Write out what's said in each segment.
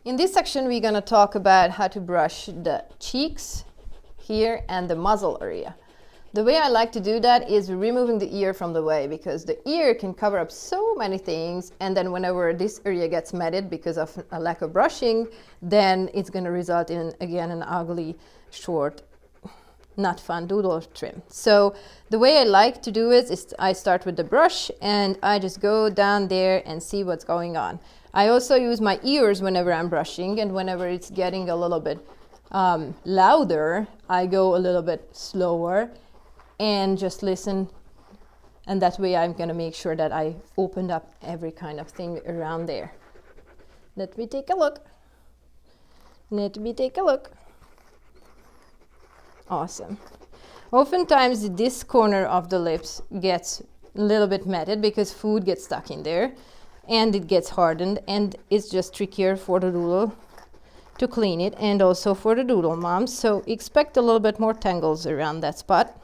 In this section, we're going to talk about how to brush the cheeks here and the muzzle area. The way I like to do that is removing the ear from the way, because the ear can cover up so many things, and then whenever this area gets matted because of a lack of brushing, then it's going to result in, again, an ugly, short, not fun doodle trim. So the way I like to do it is I start with the brush and I just go down there and see what's going on. I also use my ears whenever I'm brushing, and whenever it's getting a little bit louder, I go a little bit slower and just listen, and that way I'm going to make sure that I opened up every kind of thing around there. Let me take a look. Let me take a look. Awesome. Oftentimes this corner of the lips gets a little bit matted because food gets stuck in there and it gets hardened, and it's just trickier for the doodle to clean it, and also for the doodle mom. So expect a little bit more tangles around that spot.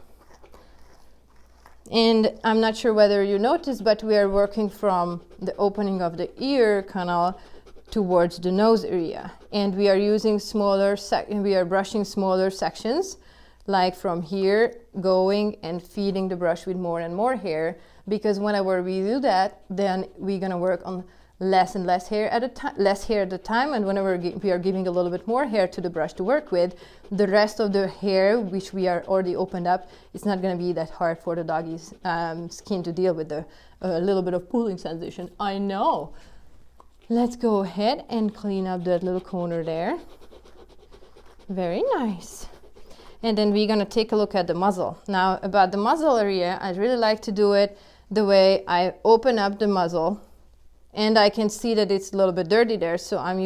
And I'm not sure whether you noticed, but we are working from the opening of the ear canal towards the nose area, and we are using we are brushing smaller sections, like from here going and feeding the brush with more and more hair, because whenever we do that, then we're going to work on less and less hair at a time, and whenever we are giving a little bit more hair to the brush to work with, the rest of the hair, which we are already opened up, it's not going to be that hard for the doggy's skin to deal with a little bit of pulling sensation. I know. Let's go ahead and clean up that little corner there. Very nice. And then we're going to take a look at the muzzle. Now, about the muzzle area, I really like to do it the way I open up the muzzle, and I can see that it's a little bit dirty there, so I'm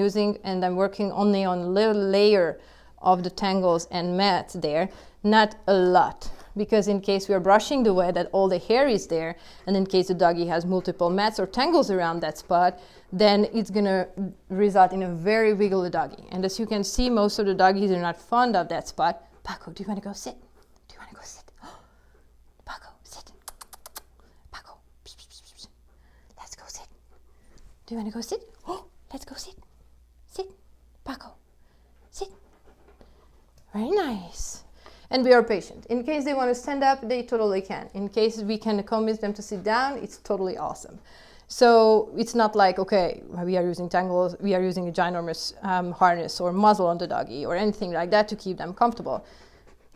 working only on a little layer of the tangles and mats there, not a lot, because in case we are brushing the way that all the hair is there, and in case the doggy has multiple mats or tangles around that spot, then it's going to result in a very wiggly doggy. And as you can see, most of the doggies are not fond of that spot. Paco, do you want to go sit? Do you want to go sit? Oh, Paco, sit. Paco, let's go sit. Do you want to go sit? Oh, let's go sit. Sit. Paco, sit. Very nice. And we are patient. In case they want to stand up, they totally can. In case we can convince them to sit down, it's totally awesome. So it's not like, okay, we are using tangles, we are using a ginormous harness or muzzle on the doggy or anything like that to keep them comfortable.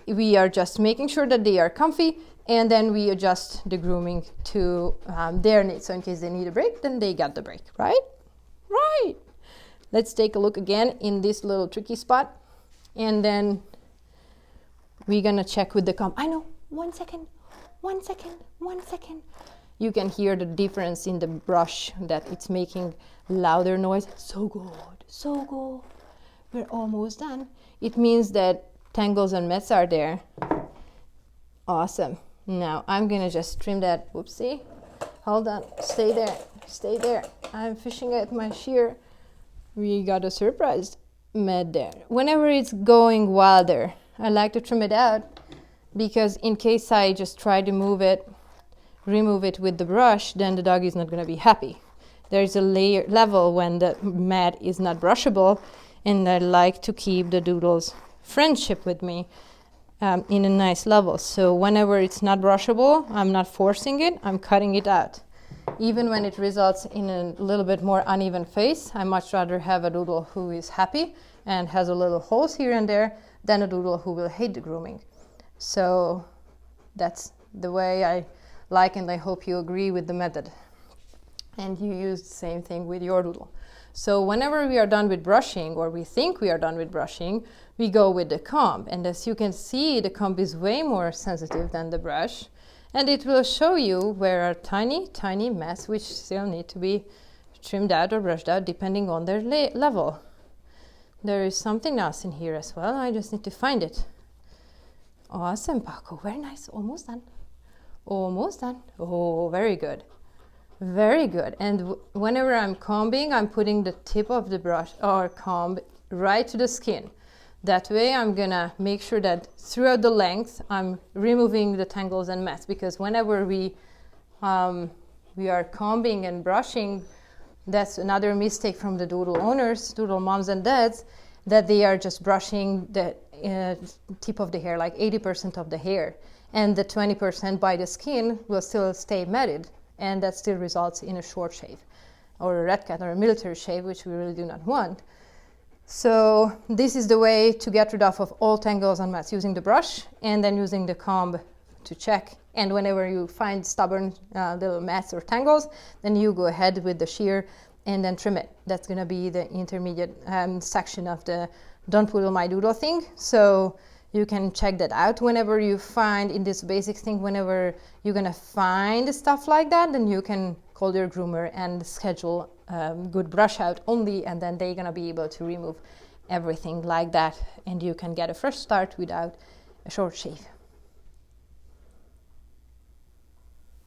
We are just making sure that they are comfy, and then we adjust the grooming to their needs. So in case they need a break, then they got the break, right? Right. Let's take a look again in this little tricky spot, and then we're gonna check with the comb. I know, 1 second. You can hear the difference in the brush, that it's making louder noise. So good, so good. We're almost done. It means that tangles and mats are there. Awesome. Now I'm gonna just trim that. Whoopsie. Hold on, stay there. I'm fishing at my shear. We got a surprise mat there. Whenever it's going wilder, I like to trim it out, because in case I just try to remove it with the brush, then the dog is not going to be happy. There's a level when the mat is not brushable, and I like to keep the doodle's friendship with me in a nice level. So whenever it's not brushable, I'm not forcing it, I'm cutting it out. Even when it results in a little bit more uneven face, I much rather have a doodle who is happy and has a little holes here and there than a doodle who will hate the grooming. So that's the way I like, and I hope you agree with the method. And you use the same thing with your doodle. So whenever we are done with brushing, or we think we are done with brushing, we go with the comb. And as you can see, the comb is way more sensitive than the brush. And it will show you where are tiny, tiny mats which still need to be trimmed out or brushed out depending on their level. There is something else in here as well. I just need to find it. Awesome, Paco. Very nice. Almost done. Almost done. Oh, very good. Very good. And whenever I'm combing, I'm putting the tip of the brush or comb right to the skin. That way I'm gonna make sure that throughout the length I'm removing the tangles and mats, because whenever we are combing and brushing That's another mistake from the doodle owners, doodle moms and dads, that they are just brushing the tip of the hair, like 80% of the hair, and the 20% by the skin will still stay matted, and that still results in a short shave or a red cat or a military shave, which we really do not want. So this is the way to get rid of all tangles on mats, using the brush and then using the comb to check. And whenever you find stubborn little mats or tangles, then you go ahead with the shear and then trim it. That's going to be the intermediate section of the Don't Poodle My Doodle thing. So you can check that out whenever you find in this basic thing, whenever you're going to find stuff like that, then you can call your groomer and schedule good brush out only, and then they're going to be able to remove everything like that, and you can get a fresh start without a short shave.